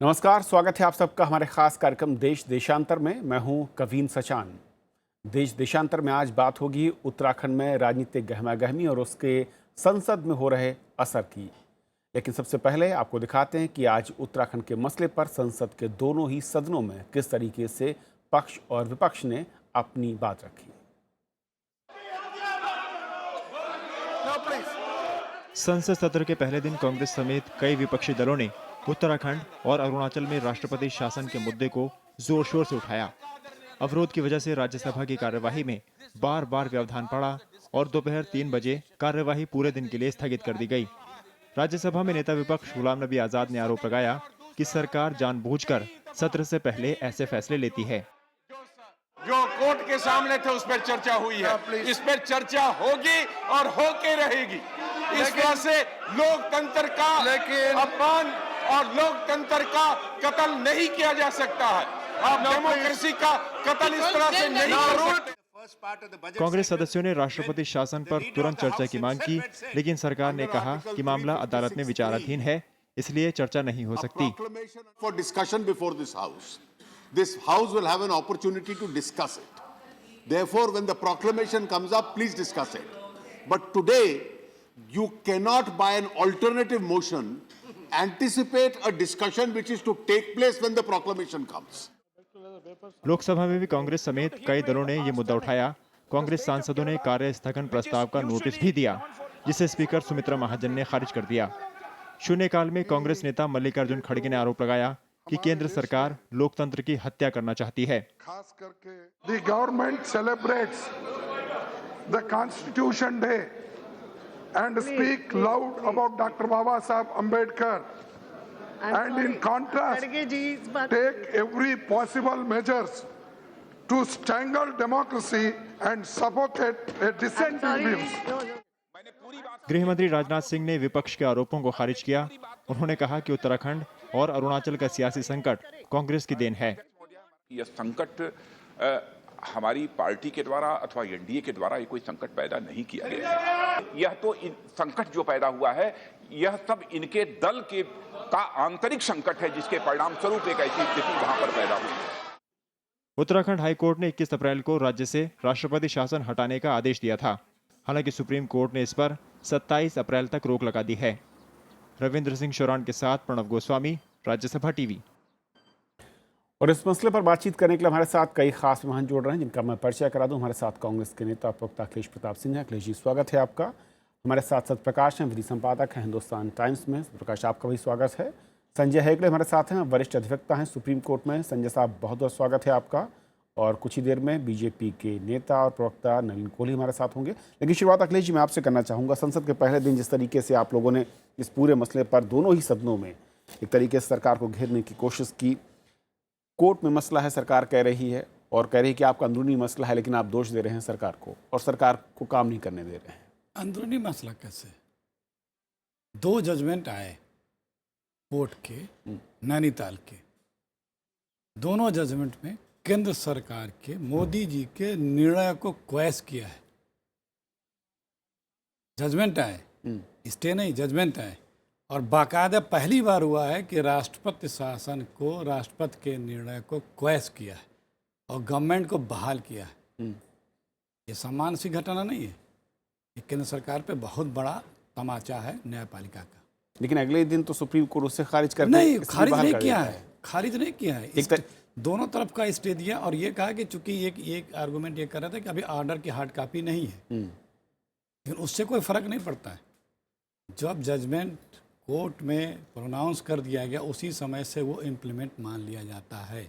नमस्कार, स्वागत है आप सबका हमारे खास कार्यक्रम देश देशांतर में। मैं हूं कवीन सचान। देश देशांतर में आज बात होगी उत्तराखंड में राजनीतिक गहमागहमी और उसके संसद में हो रहे असर की। लेकिन सबसे पहले आपको दिखाते हैं कि आज उत्तराखंड के मसले पर संसद के दोनों ही सदनों में किस तरीके से पक्ष और विपक्ष ने अपनी बात रखी। संसद सत्र के पहले दिन कांग्रेस समेत कई विपक्षी दलों ने उत्तराखंड और अरुणाचल में राष्ट्रपति शासन के मुद्दे को जोर शोर से उठाया। अवरोध की वजह से राज्यसभा की कार्यवाही में बार बार व्यवधान पड़ा और दोपहर 3 बजे कार्यवाही पूरे दिन के लिए स्थगित कर दी गई। राज्यसभा में नेता विपक्ष गुलाम नबी आजाद ने आरोप लगाया कि सरकार जानबूझकर सत्र से पहले ऐसे फैसले लेती है। जो कोर्ट के सामने थे उस पर चर्चा हुई है, इस पर चर्चा होगी और होके रहेगी। इस तरह से लोकतंत्र का अपमान और लोकतंत्र का कत्ल नहीं किया जा सकता है। आप डेमोक्रेसी का कत्ल इस तरह से नहीं कर सकते। कांग्रेस सदस्यों ने राष्ट्रपति शासन पर तुरंत चर्चा की मांग की, लेकिन सरकार ने कहा कि मामला अदालत में विचाराधीन है, इसलिए चर्चा नहीं हो सकती। This house will have an opportunity to discuss it. Therefore, when the proclamation comes up, please discuss it. But today, you cannot, by an alternative motion, anticipate a discussion which is to take place when the proclamation comes. Lok Sabha में भी कांग्रेस समेत कई दलों ने ये मुद्दा उठाया। कांग्रेस सांसदों ने कार्य स्थगन प्रस्ताव का नोटिस भी दिया, जिसे स्पीकर सुमित्रा महाजन ने खारिज कर दिया। शून्यकाल में कांग्रेस नेता मल्लिकार्जुन खड़गे ने आरोप लगाया कि केंद्र सरकार लोकतंत्र की हत्या करना चाहती है। खास करके the government celebrates the Constitution Day and speak loud about Dr. Baba Saheb Ambedkar and in contrast take every possible measures to strangle democracy and suffocate a dissenting views. गृह मंत्री राजनाथ सिंह ने विपक्ष के आरोपों को खारिज किया। उन्होंने कहा कि उत्तराखंड और अरुणाचल का सियासी संकट कांग्रेस की देन है। यह संकट हमारी पार्टी के द्वारा अथवा एनडीए के द्वारा ये कोई संकट पैदा नहीं किया गया है। यह तो संकट जो पैदा हुआ है, यह सब इनके दल के का आंतरिक संकट है, जिसके परिणाम स्वरूप एक ऐसी स्थिति वहां पर पैदा हुई है। उत्तराखंड हाई कोर्ट ने 21 अप्रैल को राज्य से राष्ट्रपति शासन हटाने का आदेश दिया था। हालांकि सुप्रीम कोर्ट ने इस पर 27 अप्रैल तक रोक लगा दी है। रविंद्र सिंह शोरान के साथ प्रणव गोस्वामी, राज्यसभा टीवी। और इस मसले पर बातचीत करने के लिए हमारे साथ कई खास मेहमान जुड़ रहे हैं, जिनका मैं परिचय करा दूं। हमारे साथ कांग्रेस के नेता प्रवक्ता अखिलेश प्रताप सिंह हैं। अखिलेश जी, स्वागत है आपका। हमारे साथ सत्यप्रकाश हैं, विधि संपादक हैं हिंदुस्तान टाइम्स में। सत्यप्रकाश, आपका भी स्वागत है। संजय हेगड़े हमारे साथ हैं, वरिष्ठ अधिवक्ता हैं सुप्रीम कोर्ट में। संजय साहब, बहुत बहुत स्वागत है आपका। और कुछ ही देर में बीजेपी के नेता और प्रवक्ता नवीन कोहली हमारे साथ होंगे। लेकिन शुरुआत अखिलेश जी मैं आपसे करना चाहूँगा। संसद के पहले दिन जिस तरीके से आप लोगों ने इस पूरे मसले पर दोनों ही सदनों में एक तरीके से सरकार को घेरने की कोशिश की। कोर्ट में मसला है, सरकार कह रही है, और कह रही है कि आपका अंदरूनी मसला है, लेकिन आप दोष दे रहे हैं सरकार को और सरकार को काम नहीं करने दे रहे हैं। अंदरूनी मसला कैसे? 2 जजमेंट आए कोर्ट के, नैनीताल के। दोनों जजमेंट में केंद्र सरकार के मोदी जी के निर्णय को क्वैश किया है। जजमेंट आए, स्टे नहीं, जजमेंट आए। और बाकायदा पहली बार हुआ है कि राष्ट्रपति शासन को, राष्ट्रपति के निर्णय को क्वैश किया है और गवर्नमेंट को बहाल किया है। ये सामान्य सी घटना नहीं है, ये केंद्र सरकार पे बहुत बड़ा तमाचा है न्यायपालिका का। लेकिन अगले दिन तो सुप्रीम कोर्ट उससे खारिज कर नहीं, खारिज नहीं किया है, खारिज नहीं किया है। दोनों तरफ का स्टे दिया और ये कहा कि चूंकि एक आर्गुमेंट ये कर रहा था कि अभी ऑर्डर की हार्ड कॉपी नहीं है, लेकिन उससे कोई फर्क नहीं पड़ता है। जब जजमेंट कोर्ट में प्रोनाउंस कर दिया गया, उसी समय से वो इम्प्लीमेंट मान लिया जाता है।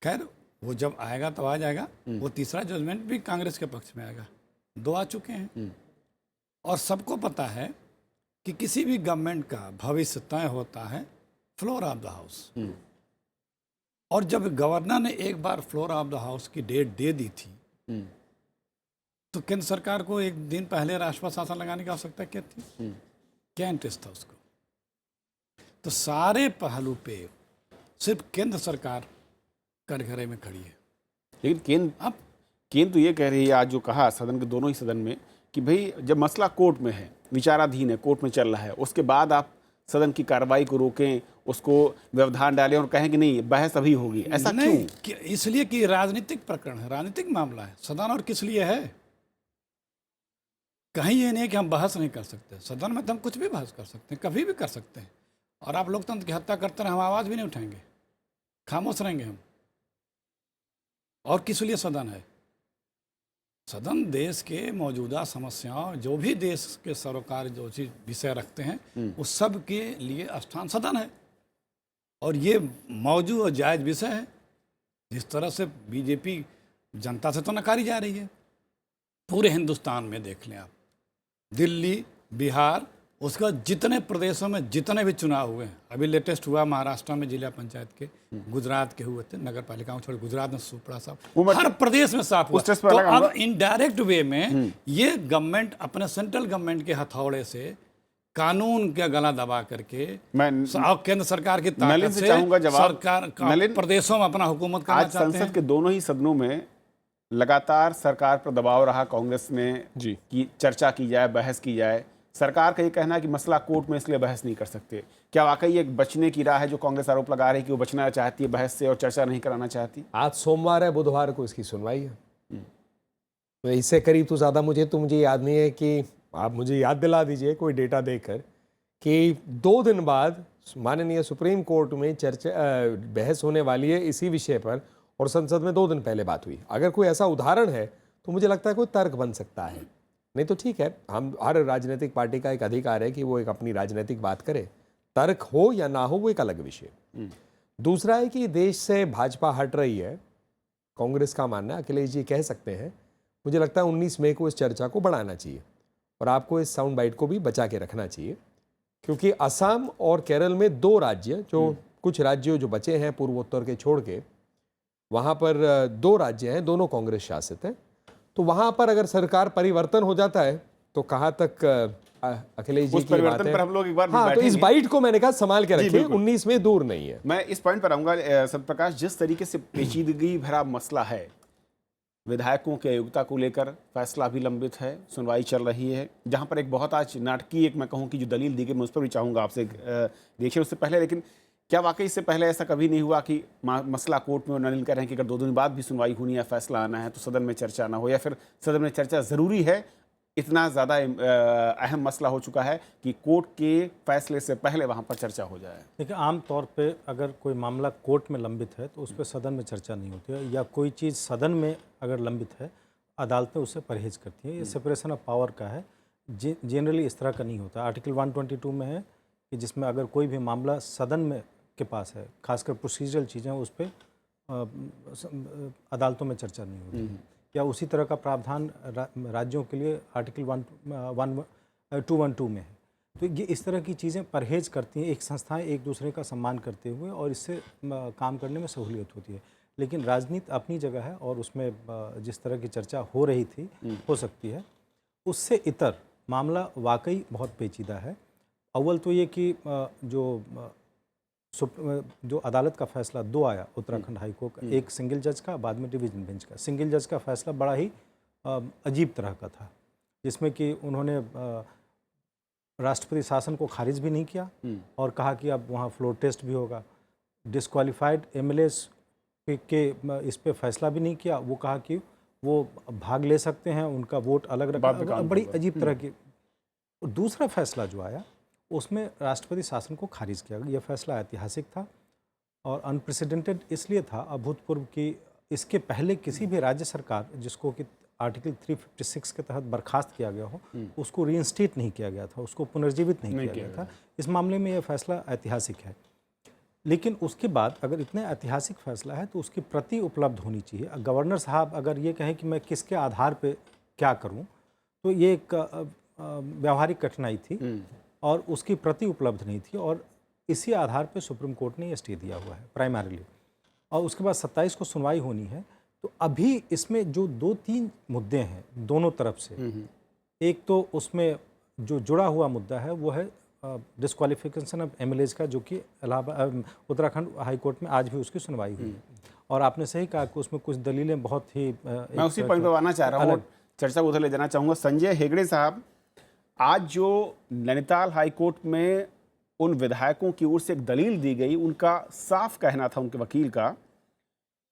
खैर, वो जब आएगा तब आ जाएगा। वो तीसरा जजमेंट भी कांग्रेस के पक्ष में आएगा। 2 आ चुके हैं और सबको पता है कि किसी भी गवर्नमेंट का भविष्य तय होता है फ्लोर ऑफ द हाउस। और जब गवर्नर ने एक बार फ्लोर ऑफ द हाउस की डेट दे दी थी, तो केंद्र सरकार को एक दिन पहले राष्ट्रपति शासन लगाने की आवश्यकता क्या थी? क्या इंटरेस्ट था उसको? तो सारे पहलू पे सिर्फ केंद्र सरकार कटघरे में खड़ी है। लेकिन केंद्र तो ये कह रही है, आज जो कहा सदन के दोनों ही सदन में, कि भाई जब मसला कोर्ट में है, विचाराधीन है, कोर्ट में चल रहा है, उसके बाद आप सदन की कार्रवाई को रोकें, उसको व्यवधान डालें और कहें कि नहीं बहस अभी होगी? ऐसा क्यों? नहीं, इसलिए कि राजनीतिक प्रकरण है, राजनीतिक मामला है। सदन और किस लिए है? कहीं ये नहीं है कि हम बहस नहीं कर सकते। सदन में तो हम कुछ भी बहस कर सकते हैं, कभी भी कर सकते हैं। और आप लोकतंत्र की हत्या करते रहे, हम आवाज़ भी नहीं उठाएंगे, खामोश रहेंगे हम। और किस लिए सदन है? सदन देश के मौजूदा समस्याओं, जो भी देश के सरोकार जो चीज विषय रखते हैं, उस सब के लिए स्थान सदन है। और ये मौजूद और जायज विषय है। जिस तरह से बीजेपी जनता से तो नकारी जा रही है, पूरे हिंदुस्तान में देख लें आप, दिल्ली, बिहार, उसका जितने प्रदेशों में जितने भी चुनाव हुए हैं, अभी लेटेस्ट हुआ महाराष्ट्र में जिला पंचायत के, गुजरात के हुए थे, नगर पालिकाओं छोड़ गुजरात में सुपड़ा साफ, हर प्रदेश में साफ हुआ। तो अब इनडायरेक्ट वे में ये गवर्नमेंट अपने सेंट्रल गवर्नमेंट के हथौड़े से कानून का गला दबा करके केंद्र सरकार की ताकत से सरकार प्रदेशों में अपना हुकूमत करना चाहते हैं। संसद के दोनों ही सदनों में लगातार सरकार पर दबाव रहा कांग्रेस ने कि चर्चा की जाए, बहस की जाए। सरकार का ये कहना है कि मसला कोर्ट में, इसलिए बहस नहीं कर सकते। क्या वाकई एक बचने की राह है जो कांग्रेस आरोप लगा रही है कि वो बचना चाहती है बहस से और चर्चा नहीं कराना चाहती? आज सोमवार है, बुधवार को इसकी सुनवाई है। तो इससे करीब तो ज़्यादा मुझे याद नहीं है कि आप मुझे याद दिला दीजिए कोई डेटा देकर कि 2 दिन बाद माननीय सुप्रीम कोर्ट में बहस होने वाली है इसी विषय पर, और संसद में 2 दिन पहले बात हुई। अगर कोई ऐसा उदाहरण है तो मुझे लगता है कोई तर्क बन सकता है। नहीं तो ठीक है, हम हर राजनीतिक पार्टी का एक अधिकार है कि वो एक अपनी राजनीतिक बात करे, तर्क हो या ना हो वो एक अलग विषय। दूसरा है कि देश से भाजपा हट रही है, कांग्रेस का मानना है, अखिलेश जी कह सकते हैं। मुझे लगता है 19 मई को इस चर्चा को बढ़ाना चाहिए और आपको इस साउंड बाइट को भी बचा के रखना चाहिए, क्योंकि असम और केरल में 2 राज्य, जो कुछ राज्यों जो बचे हैं पूर्वोत्तर के छोड़ के, वहाँ पर 2 राज्य हैं, दोनों कांग्रेस शासित हैं। तो वहाँ पर अगर सरकार परिवर्तन हो जाता है तो कहाँ तक अखिलेश जी की बात है, पर हम लोग एक बार हाँ, तो इस बाइट को मैंने कहा संभाल के रखिए, 19 में दूर नहीं है। मैं इस पॉइंट पर आऊंगा। सत्यप्रकाश, जिस तरीके से पेचीदगी भरा मसला है, विधायकों की अयोग्यता को लेकर फैसला भी लंबित है, सुनवाई चल रही है, जहां पर एक बहुत आज नाटकीय, एक मैं कहूं कि जो दलील दी गई, मैं उस पर भी चाहूंगा आपसे देखिए उससे पहले। लेकिन क्या वाकई इससे पहले ऐसा कभी नहीं हुआ कि मसला कोर्ट में, और नलिन कह रहे हैं कि अगर 2 दिन बाद भी सुनवाई होनी है, फैसला आना है, तो सदन में चर्चा ना हो, या फिर सदन में चर्चा ज़रूरी है, इतना ज़्यादा अहम मसला हो चुका है कि कोर्ट के फैसले से पहले वहाँ पर चर्चा हो जाए? देखिए, आम तौर पे अगर कोई मामला कोर्ट में लंबित है तो उस पर सदन में चर्चा नहीं होती है, या कोई चीज़ सदन में अगर लंबित है, अदालतें उससे परहेज करती हैं। ये सेपरेशन ऑफ पावर का है, जनरली इस तरह का नहीं होता। आर्टिकल 122 में है कि जिसमें अगर कोई भी मामला सदन में के पास है, खासकर प्रोसीजरल चीज़ें, उस पर अदालतों में चर्चा नहीं होती। या उसी तरह का प्रावधान राज्यों के लिए आर्टिकल 212 में है। तो ये इस तरह की चीज़ें परहेज करती हैं, एक संस्थाएं एक दूसरे का सम्मान करते हुए, और इससे काम करने में सहूलियत होती है। लेकिन राजनीति अपनी जगह है और उसमें जिस तरह की चर्चा हो रही थी, हो सकती है। उससे इतर मामला वाकई बहुत पेचीदा है। अव्वल तो ये कि जो अदालत का फैसला 2 आया उत्तराखंड हाई कोर्ट का, एक सिंगल जज का, बाद में डिवीजन बेंच का। सिंगल जज का फैसला बड़ा ही अजीब तरह का था, जिसमें कि उन्होंने राष्ट्रपति शासन को खारिज भी नहीं किया और कहा कि अब वहाँ फ्लोर टेस्ट भी होगा। डिस्क्वालीफाइड एमएलएस के इस पे फैसला भी नहीं किया, वो कहा कि वो भाग ले सकते हैं, उनका वोट अलग रखा। बड़ी अजीब तरह की। दूसरा फैसला जो आया उसमें राष्ट्रपति शासन को खारिज किया गया। यह फैसला ऐतिहासिक था और अनप्रेसिडेंटेड इसलिए था, अभूतपूर्व, कि इसके पहले किसी भी राज्य सरकार जिसको कि आर्टिकल 356 के तहत बर्खास्त किया गया हो, उसको रीइंस्टेट नहीं किया गया था, उसको पुनर्जीवित नहीं किया गया था। इस मामले में यह फैसला ऐतिहासिक है। लेकिन उसके बाद अगर इतने ऐतिहासिक फैसला है तो उसकी प्रति उपलब्ध होनी चाहिए। गवर्नर साहब अगर ये कहें कि मैं किसके आधार पे क्या करूं, तो ये एक व्यावहारिक कठिनाई थी और उसकी प्रति उपलब्ध नहीं थी, और इसी आधार पे सुप्रीम कोर्ट ने ये स्टे दिया हुआ है प्राइमरीली। और उसके बाद 27 को सुनवाई होनी है। तो अभी इसमें जो 2-3 मुद्दे हैं दोनों तरफ से, एक तो उसमें जो जुड़ा हुआ मुद्दा है वो है डिस्क्वालिफिकेशन ऑफ एमएलएज का, जो कि इलाहाबाद उत्तराखंड हाई कोर्ट में आज भी उसकी सुनवाई हुई। और आपने सही कहा कि उसमें कुछ दलीलें बहुत ही मैं उसी पॉइंट पर आना चाह रहा हूँ, चर्चा को उधर ले जाना चाहूँगा। संजय हेगड़े साहब, आज जो नैनीताल हाई कोर्ट में उन विधायकों की ओर से एक दलील दी गई, उनका साफ कहना था उनके वकील का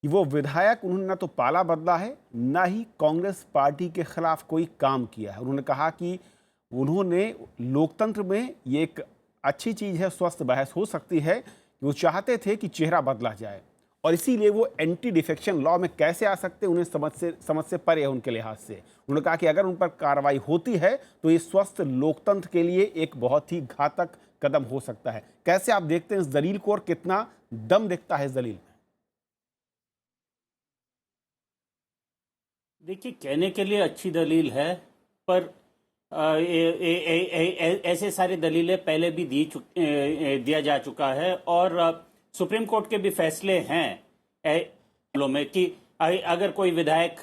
कि वो विधायक उन्होंने ना तो पाला बदला है, ना ही कांग्रेस पार्टी के खिलाफ कोई काम किया है। उन्होंने कहा कि उन्होंने लोकतंत्र में ये एक अच्छी चीज़ है, स्वस्थ बहस हो सकती है कि वो चाहते थे कि चेहरा बदला जाए और इसीलिए वो एंटी डिफेक्शन लॉ में कैसे आ सकते, उन्हें समझ से परे है उनके लिहाज से। उन्होंने कहा कि अगर उन पर कार्रवाई होती है तो ये स्वस्थ लोकतंत्र के लिए एक बहुत ही घातक कदम हो सकता है। कैसे आप देखते हैं इस दलील को और कितना दम दिखता है इस दलील में? देखिए, कहने के लिए अच्छी दलील है, पर ऐसे सारे दलीलें पहले भी दिया जा चुका है और सुप्रीम कोर्ट के भी फैसले हैं मामलों में कि अगर कोई विधायक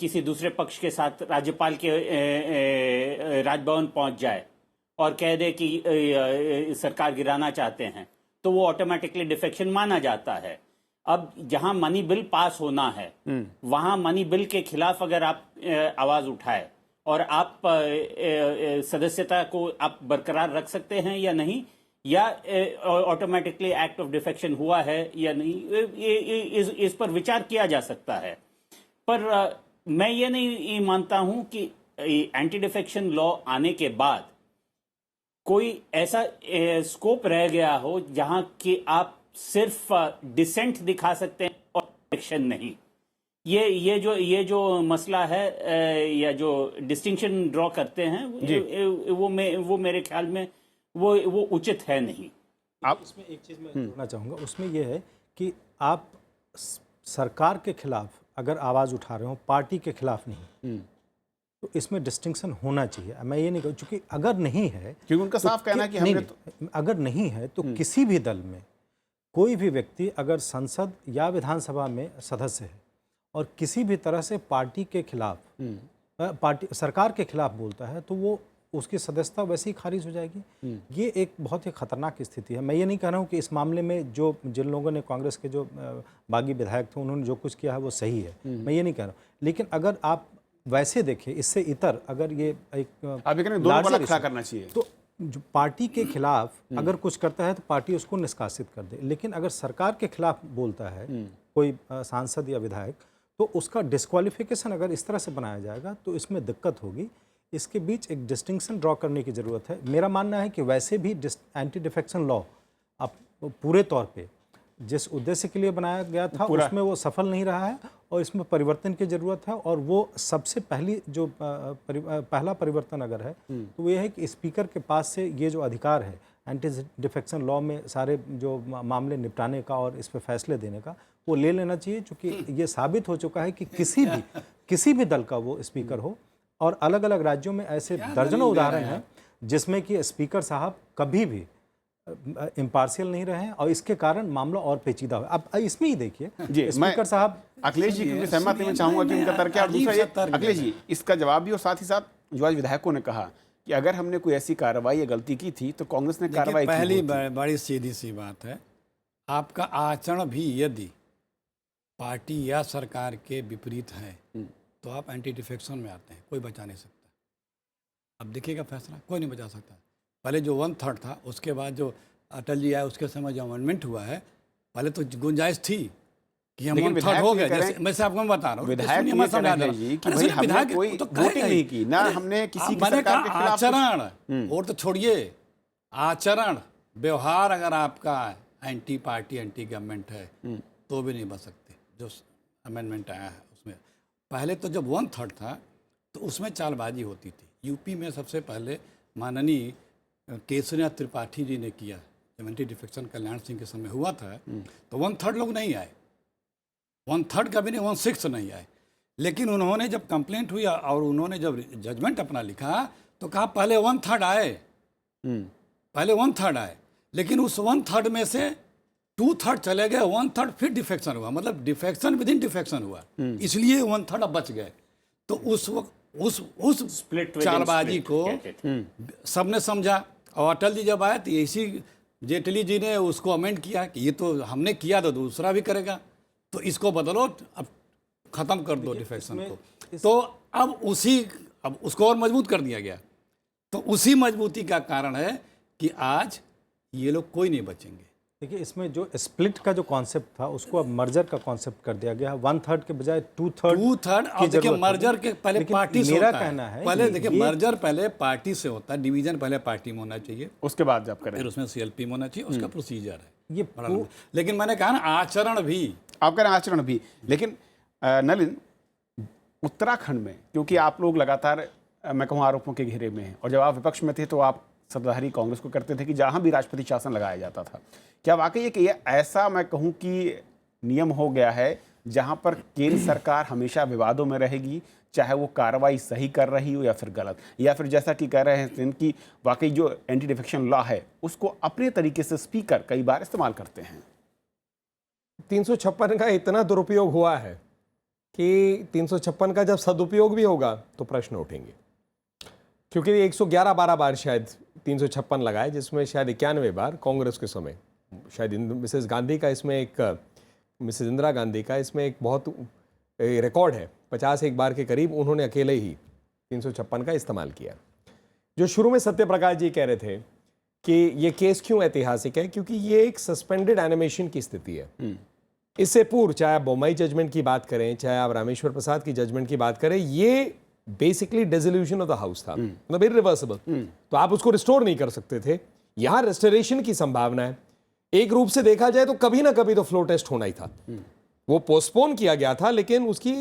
किसी दूसरे पक्ष के साथ राज्यपाल के राजभवन पहुंच जाए और कह दे कि सरकार गिराना चाहते हैं तो वो ऑटोमेटिकली डिफेक्शन माना जाता है। अब जहां मनी बिल पास होना है वहां मनी बिल के खिलाफ अगर आप आवाज उठाए और आप सदस्यता को आप बरकरार रख सकते हैं या नहीं, या ऑटोमेटिकली एक्ट ऑफ डिफेक्शन हुआ है या नहीं, इस पर विचार किया जा सकता है। पर मैं ये नहीं मानता हूं कि एंटी डिफेक्शन लॉ आने के बाद कोई ऐसा स्कोप रह गया हो जहां कि आप सिर्फ डिसेंट दिखा सकते हैं और डिफेक्शन नहीं। ये जो मसला है या जो डिस्टिंक्शन ड्रॉ करते हैं वो मेरे ख्याल में वो उचित है नहीं। आप इसमें एक चीज़ मैं जोड़ना चाहूँगा, उसमें यह है कि आप सरकार के खिलाफ अगर आवाज़ उठा रहे हो, पार्टी के खिलाफ नहीं, तो इसमें डिस्टिंक्शन होना चाहिए। मैं ये नहीं कहूँ, चूँकि अगर नहीं है, क्योंकि उनका साफ कहना है कि हमने अगर नहीं है तो किसी भी दल में कोई भी व्यक्ति अगर संसद या विधानसभा में सदस्य है और किसी भी तरह से पार्टी के खिलाफ सरकार के खिलाफ बोलता है तो वो उसकी सदस्यता वैसे ही खारिज हो जाएगी। ये एक बहुत ही खतरनाक स्थिति है। मैं ये नहीं कह रहा हूँ कि इस मामले में जिन लोगों ने, कांग्रेस के जो बागी विधायक थे, उन्होंने जो कुछ किया है वो सही है, मैं ये नहीं कह रहा हूँ। लेकिन अगर आप वैसे देखें, इससे इतर अगर ये एक लार्जर करना चाहिए तो जो पार्टी के खिलाफ अगर कुछ करता है तो पार्टी उसको निष्कासित कर दे। लेकिन अगर सरकार के खिलाफ बोलता है कोई सांसद या विधायक तो उसका डिस्क्वालिफिकेशन अगर इस तरह से बनाया जाएगा तो इसमें दिक्कत होगी। इसके बीच एक डिस्टिंक्शन ड्रॉ करने की ज़रूरत है। मेरा मानना है कि वैसे भी एंटी डिफेक्शन लॉ अब पूरे तौर पे जिस उद्देश्य के लिए बनाया गया था उसमें वो सफल नहीं रहा है और इसमें परिवर्तन की ज़रूरत है। और वो सबसे पहली जो पहला परिवर्तन अगर है तो वो ये है कि स्पीकर के पास से ये जो अधिकार है एंटी डिफेक्शन लॉ में सारे जो मामले निपटाने का और इस पर फैसले देने का, वो ले लेना चाहिए। चूँकि ये साबित हो चुका है कि किसी भी दल का वो स्पीकर हो, और अलग अलग राज्यों में ऐसे दर्जनों उदाहरण हैं जिसमें कि स्पीकर साहब कभी भी इम्पार्शियल नहीं रहे और इसके कारण मामला और पेचीदा हुआ। अब इसमें ही देखिए स्पीकर साहब, अखिलेश जी क्योंकि सहमत मैं चाहूंगा कि उनका तर्क है, और दूसरा ये अखिलेश जी इसका जवाब भी, और साथ ही साथ जो आज विधायकों ने कहा कि अगर हमने कोई ऐसी कार्रवाई या गलती की थी तो कांग्रेस ने कार्रवाई की। पहली बड़ी सीधी सी बात है, आपका आचरण भी यदि पार्टी या सरकार के विपरीत है तो आप एंटी डिफेक्शन में आते हैं, कोई बचा नहीं सकता। अब देखिएगा फैसला, कोई नहीं बचा सकता। पहले जो 1/3 था, उसके बाद जो अटल जी आए उसके समय जो अमेंडमेंट हुआ है, पहले तो गुंजाइश थी कि हम 1/3 हो गए। जैसे मैं आपको बता रहा हूँ, विधायक कोई वोटिंग नहीं की ना, हमने किसी की सरकार के खिलाफ आचरण, और तो छोड़िए आचरण, व्यवहार अगर आपका एंटी पार्टी एंटी गवर्नमेंट है तो भी नहीं बच सकते। जो अमेंडमेंट आया है उसमें पहले तो जब 1/3 था तो उसमें चालबाजी होती थी। यूपी में सबसे पहले माननीय केसरिया त्रिपाठी जी ने किया, जब एंटी डिफेक्शन कल्याण सिंह के समय हुआ था तो 1/3 लोग नहीं आए, 1/3 का भी नहीं, 1/6 नहीं आए। लेकिन उन्होंने जब कंप्लेंट हुई और उन्होंने जब जजमेंट अपना लिखा तो कहा पहले 1/3 आए, पहले 1/3 आए, लेकिन उस 1/3 में से 2/3 चले गए, 1/3 फिर डिफेक्शन हुआ, मतलब डिफेक्शन विद इन डिफेक्शन हुआ, इसलिए 1/3 अब बच गए। तो उस वक्त उस चालबाजी को सबने समझा, और अटल जी जब आए तो इसी जेटली जी ने उसको अमेंड किया कि ये तो हमने किया तो दूसरा भी करेगा, तो इसको बदलो, अब खत्म कर दो डिफेक्शन को। तो अब उसको और मजबूत कर दिया गया। तो उसी मजबूती का कारण है कि आज ये लोग कोई नहीं बचेंगे। देखिए, इसमें जो स्प्लिट का जो कॉन्सेप्ट था उसको अब मर्जर का कॉन्सेप्ट कर दिया गया है। 1/3 के बजाय 2/3 अब देखिए मर्जर के पहले पार्टी से मेरा होता कहना है, है पहले कि देखिए ये- मर्जर पहले पार्टी से होता है, डिवीजन पहले पार्टी में होना चाहिए, उसके बाद जब करें फिर उसमें सीएलपी में होना चाहिए, उसका प्रोसीजर है ये बड़ा लंबा। लेकिन मैंने कहा ना आचरण भी, आप कह रहे हैं आचरण भी, लेकिन नलिन, उत्तराखंड में क्योंकि आप लोग लगातार मैं कहूँ आरोपों के घेरे में हैं, और जब आप विपक्ष में थे तो आप सत्ताधारी कांग्रेस को करते थे कि जहां भी राष्ट्रपति शासन लगाया जाता था, क्या वाकई ये ऐसा मैं कहूँ कि नियम हो गया है जहां पर केंद्र सरकार हमेशा विवादों में रहेगी, चाहे वो कार्रवाई सही कर रही हो या फिर गलत, या फिर जैसा कि कह रहे हैं कि वाकई जो एंटी डिफेक्शन लॉ है उसको अपने तरीके से स्पीकर कई बार इस्तेमाल करते हैं? 356 का इतना दुरुपयोग हुआ है कि 356 का जब सदुपयोग भी होगा तो प्रश्न उठेंगे, क्योंकि 111 बार शायद 356 लगाए, जिसमें शायद 91 बार कांग्रेस के समय, शायद मिसेस गांधी का इसमें एक, मिसेस इंदिरा गांधी का इसमें एक बहुत रिकॉर्ड है, 51 बार के करीब उन्होंने अकेले ही 356 का इस्तेमाल किया। जो शुरू में सत्य प्रकाश जी कह रहे थे कि ये केस क्यों ऐतिहासिक है, क्योंकि ये एक सस्पेंडेड एनिमेशन की स्थिति है। इससे पूर्व चाहे आप बोम्बई जजमेंट की बात करें, चाहे आप रामेश्वर प्रसाद की जजमेंट की बात करें, ये basically dissolution of the house था, मतलब इरिवर्सिबल, तो आप उसको रिस्टोर नहीं कर सकते थे। यहां रेस्टोरेशन की संभावना है। एक रूप से देखा जाए तो कभी ना कभी तो फ्लोर टेस्ट होना ही था, वो पोस्टपोन किया गया था, लेकिन उसकी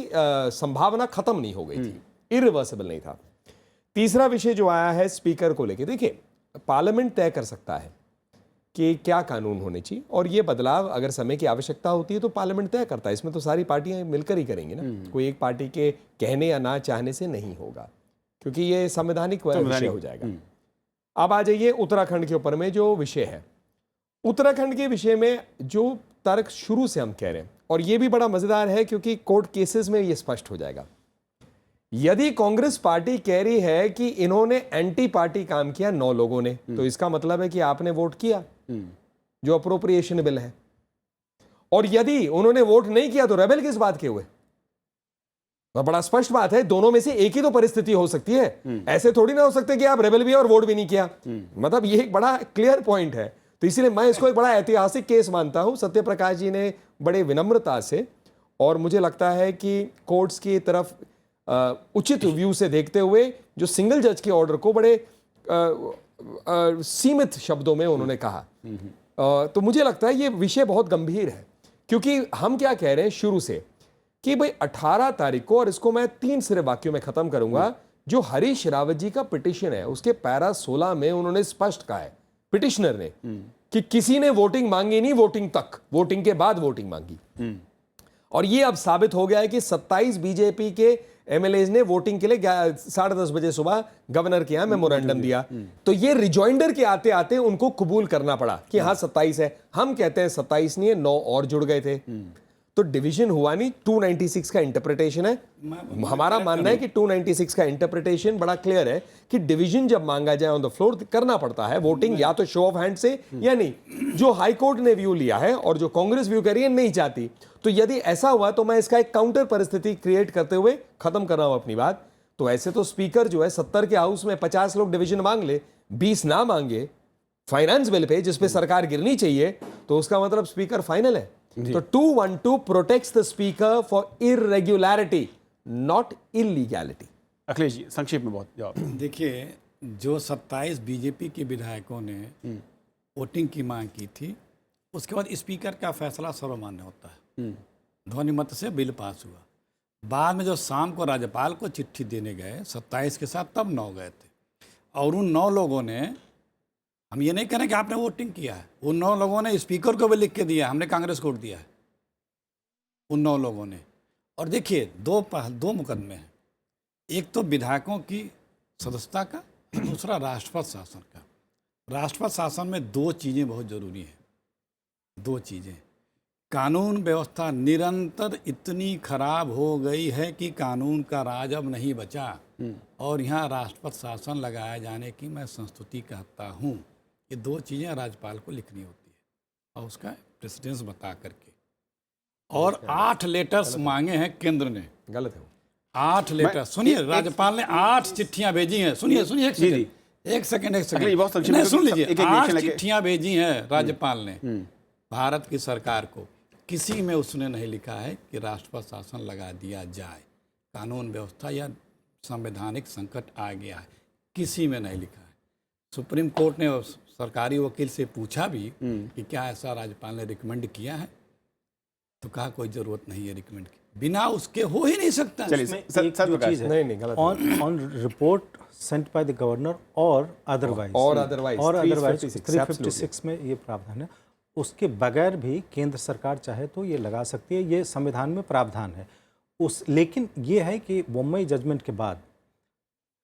संभावना खत्म नहीं हो गई थी, इरिवर्सिबल नहीं था। तीसरा विषय जो आया है स्पीकर को लेके, देखिए पार्लियामेंट तय कर सकता है कि क्या कानून होने चाहिए, और ये बदलाव अगर समय की आवश्यकता होती है तो पार्लियामेंट तय करता है। इसमें तो सारी पार्टियां मिलकर ही करेंगी ना, कोई एक पार्टी के कहने या ना चाहने से नहीं होगा, क्योंकि ये संवैधानिक विषय हो जाएगा। अब आ जाइए उत्तराखंड के ऊपर में जो विषय है। उत्तराखंड के विषय में जो तर्क शुरू से हम कह रहे हैं, और ये भी बड़ा मजेदार है क्योंकि कोर्ट केसेस में ये स्पष्ट हो जाएगा। यदि कांग्रेस पार्टी कह रही है कि इन्होंने एंटी पार्टी काम किया 9 लोगों ने, तो इसका मतलब है कि आपने वोट किया जो अप्रोप्रिएशन बिल है, और यदि उन्होंने वोट नहीं किया तो रेबेल किस बात के हुए? तो बड़ा स्पष्ट बात है, दोनों में से एक ही तो परिस्थिति हो सकती है। ऐसे थोड़ी ना हो सकते कि आप रेबेल भी और वोट भी नहीं किया। मतलब ये एक बड़ा क्लियर पॉइंट है। तो इसलिए मैं इसको एक बड़ा ऐतिहासिक केस मानता हूं। सत्य प्रकाश जी ने बड़े विनम्रता से, और मुझे लगता है कि कोर्ट्स की तरफ उचित व्यू से देखते हुए जो सिंगल जज के ऑर्डर को बड़े सीमित शब्दों में उन्होंने कहा, तो मुझे लगता है ये विषय बहुत गंभीर है। क्योंकि हम क्या कह रहे हैं शुरू से कि भाई 18 तारीख को, और इसको मैं 3 सिरे वाक्यों में खत्म करूंगा, जो हरीश रावत जी का पिटिशन है उसके पैरा 16 में उन्होंने स्पष्ट कहा है, पिटिशनर ने, कि किसी ने वोटिंग मांगी नहीं, वोटिंग तक, वोटिंग के बाद वोटिंग मांगी। और ये अब साबित हो गया है कि 27 बीजेपी के एमएलएज ने वोटिंग के लिए 10:30 बजे सुबह गवर्नर के यहां मेमोरेंडम दिया। तो ये रिजॉइंडर के आते आते उनको कबूल करना पड़ा कि हाँ 27 है। हम कहते हैं 27 नहीं है, 9 और जुड़ गए थे। तो डिवीजन हुआ नहीं, 296 का इंटरप्रिटेशन है। हमारा मानना है कि 296 का इंटरप्रिटेशन बड़ा क्लियर है कि डिवीजन जब मांगा जाए ऑन द फ्लोर करना पड़ता है वोटिंग, या तो शो ऑफ हैंड से या नहीं। जो हाई कोर्ट ने व्यू लिया है और जो कांग्रेस व्यू कह रही है नहीं चाहती, तो यदि ऐसा हुआ तो मैं इसका एक काउंटर परिस्थिति क्रिएट करते हुए खत्म कर रहा हूं अपनी बात। तो ऐसे तो स्पीकर जो है 70 के हाउस में 50 लोग डिवीजन मांग ले, 20 ना मांगे फाइनेंस बिल पे जिसपे सरकार गिरनी चाहिए, तो उसका मतलब स्पीकर फाइनल है। तो 212 protects the speaker for irregularity, not illegality. Akhilesh ji संक्षेप में बहुत जवाब। देखिए, जो 27 बीजेपी के विधायकों ने वोटिंग की मांग की थी, उसके बाद स्पीकर का फैसला सर्वमान्य होता है, ध्वनिमत से बिल पास हुआ। बाद में जो शाम को राज्यपाल को चिट्ठी देने गए 27 के साथ, तब 9 गए थे, और उन 9 लोगों ने, हम ये नहीं कह रहे कि आपने वोटिंग किया है, उन 9 लोगों ने स्पीकर को भी लिख के दिया, हमने कांग्रेस को वोट दिया है, उन 9 लोगों ने। और देखिए दो मुकदमे हैं, एक तो विधायकों की सदस्यता का, दूसरा राष्ट्रपति शासन का। राष्ट्रपति शासन में 2 चीज़ें बहुत ज़रूरी हैं, 2 चीज़ें। कानून व्यवस्था निरंतर इतनी खराब हो गई है कि कानून का राज अब नहीं बचा, और यहाँ राष्ट्रपति शासन लगाए जाने की मैं संस्तुति कहता हूँ। ये 2 चीज़ें राज्यपाल को लिखनी होती है, और उसका प्रेसिडेंस बता करके। और 8 लेटर्स मांगे हैं केंद्र ने, गलत है 8 लेटर। सुनिए, राज्यपाल ने 8 चिट्ठियां भेजी हैं। सुनिए एक सेकंड, एक सेकंड ये बहुत संक्षिप्त नहीं, है, सुन क्योंकि लीजिए, एक एक 8 रिएक्शन लेके- चिट्ठियां भेजी हैं राज्यपाल ने भारत की सरकार को, किसी में उसने नहीं लिखा है कि राष्ट्रपति शासन लगा दिया जाए, कानून व्यवस्था या संवैधानिक संकट आ गया है, किसी में नहीं लिखा है। सुप्रीम कोर्ट ने सरकारी वकील से पूछा भी कि क्या ऐसा राज्यपाल ने रिकमेंड किया है, तो कहा कोई जरूरत नहीं है रिकमेंड की, बिना उसके हो ही नहीं सकता। चलिए इसमें सर, एक सर जो प्रकाश, चीज़ है, नहीं, गलत on report sent by the governor और अदरवाइज 356 में ये प्रावधान है। उसके बगैर भी केंद्र सरकार चाहे तो ये लगा सकती है, ये संविधान में प्रावधान है। लेकिन ये है कि मुंबई जजमेंट के बाद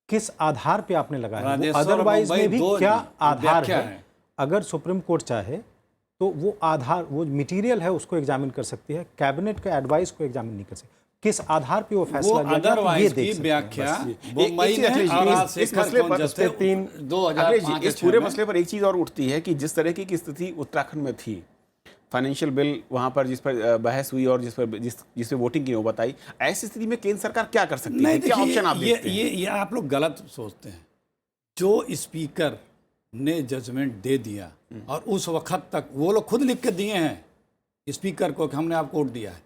किस आधार पे आपने लगाया, अदरवाइज में भी क्या आधार है। अगर सुप्रीम कोर्ट चाहे तो वो आधार, वो मटेरियल है, उसको एग्जामिन कर सकती है, कैबिनेट के एडवाइस को एग्जामिन नहीं कर सकती। किस आधार पे वो फैसला लिया गया, ये अदरवाइज देख की सकते हैं। व्याख्या इस मुंबई ने इस मसले पर इस पे 2005 इस पूरे मसले पर एक चीज और उठती है कि जिस तरह की स्थिति उत्तराखंड में थी, फाइनेंशियल बिल वहां पर जिस पर बहस हुई और जिस पे वोटिंग की वो बताई, ऐसी स्थिति में केंद्र सरकार क्या कर सकती है, क्या ऑप्शन आप देखते हैं? ये आप लोग गलत सोचते हैं। जो स्पीकर ने जजमेंट दे दिया और उस वक्त तक वो लोग खुद लिख के दिए हैं स्पीकर को कि हमने आपको वोट दिया है,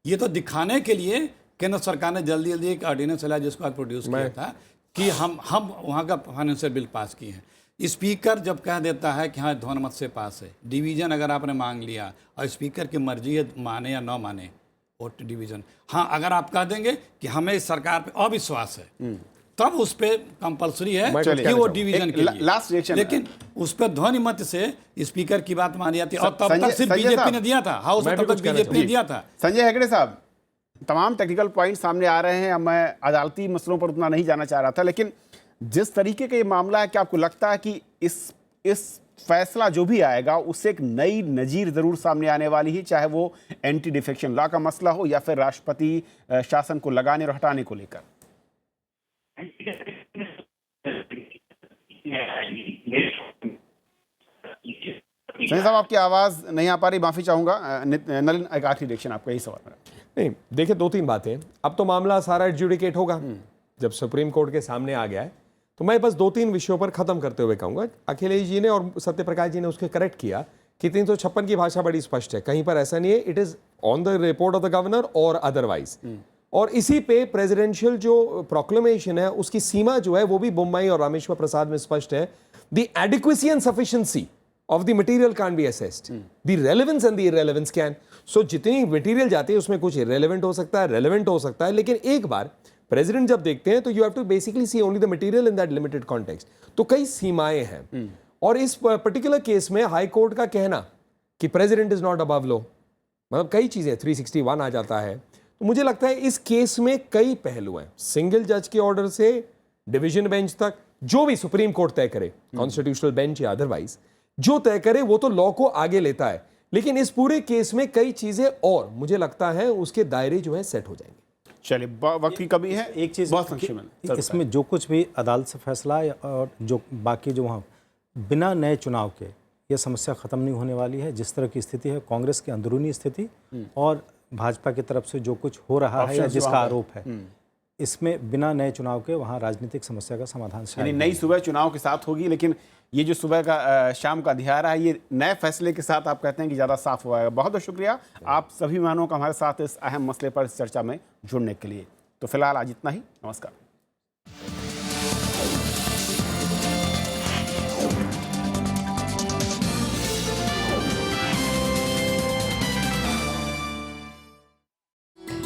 ये तो दिखाने के लिए केंद्र सरकार ने जल्दी जल्दी एक ऑर्डिनेंस चलाया जिसको आज प्रोड्यूस किया था कि हम वहाँ का फाइनेंशियल बिल पास किए हैं। स्पीकर जब कह देता है कि हाँ ध्वनिमत से पास है, डिवीजन अगर आपने मांग लिया और स्पीकर की मर्जी है माने या न माने वोट डिवीजन, हाँ अगर आप कह देंगे कि हमें इस सरकार पे अविश्वास है, तब उस पर कंपलसरी है कि वो डिवीजन के लिए। लास्ट रिएक्शन, लेकिन उस पर ध्वनिमत से स्पीकर की बात मानी जाती है और तब तक सिर्फ बीजेपी ने दिया था, हाउस में तब तक बीजेपी ने दिया था। संजय हेगड़े साहब, तमाम टेक्निकल पॉइंट सामने आ रहे हैं। अब मैं अदालती मसलों पर उतना नहीं जाना चाह रहा था, लेकिन जिस तरीके का ये मामला है, क्या आपको लगता है कि इस फैसला जो भी आएगा उससे एक नई नजीर जरूर सामने आने वाली है, चाहे वो एंटी डिफेक्शन लॉ का मसला हो या फिर राष्ट्रपति शासन को लगाने और हटाने को लेकर? संजय साहब, आपकी आवाज नहीं आ पा रही, माफी चाहूंगा। नलिन, एक आखिरी रिएक्शन आपका, यही सवाल मेरा। नहीं, देखिए 2-3 बातें। अब तो मामला सारा एडजुडिकेट होगा जब सुप्रीम कोर्ट के सामने आ गया है, तो मैं बस 2-3 विषयों पर खत्म करते हुए कहूंगा, अखिलेश जी ने और सत्यप्रकाश जी ने उसके करेक्ट किया कि 356 की भाषा बड़ी स्पष्ट है, कहीं पर ऐसा नहीं है, it is on the report of the governor और अदरवाइज। और इसी पे प्रेसिडेंशियल जो प्रोक्लेमेशन है उसकी सीमा जो है वो भी मुंबई और रामेश्वर प्रसाद में स्पष्ट है। The adequacy and sufficiency of the material can't be assessed. The relevance and the irrelevance can. So जितनी मटेरियल जाती है उसमें कुछ irrelevant हो सकता है, relevant हो सकता है, लेकिन एक बार प्रेसिडेंट जब देखते हैं तो you have to basically see only the material in that limited context. तो कई सीमाएं हैं और इस पर्टिकुलर केस में हाई कोर्ट का कहना कि president is not above law, मतलब कई चीजें 361 आ जाता है, तो मुझे लगता है इस केस में कई पहलू हैं, सिंगल जज के ऑर्डर से डिवीजन बेंच तक, जो भी सुप्रीम कोर्ट तय करे, कॉन्स्टिट्यूशनल बेंच या अदरवाइज जो तय करे वो तो लॉ को आगे लेता है, लेकिन इस पूरे केस में कई चीजें और मुझे लगता है उसके दायरे जो है सेट हो जाएंगे। चलिए, वक्त की कमी है, एक चीज बहुत संक्षिप्त में इसमें जो कुछ भी अदालत से फैसला और जो बाकी जो वहाँ बिना नए चुनाव के ये समस्या खत्म नहीं होने वाली है। जिस तरह की स्थिति है, कांग्रेस की अंदरूनी स्थिति और भाजपा की तरफ से जो कुछ हो रहा है या जिसका आरोप है, इसमें बिना नए चुनाव के वहाँ राजनीतिक समस्या का समाधान यानी नई सुबह चुनाव के साथ होगी, लेकिन ये जो सुबह का शाम का अंधियारा है ये नए फैसले के साथ आप कहते हैं कि ज़्यादा साफ हुआ। बहुत बहुत शुक्रिया आप सभी मेहमानों का हमारे साथ इस अहम मसले पर इस चर्चा में जुड़ने के लिए। तो फिलहाल आज इतना ही, नमस्कार।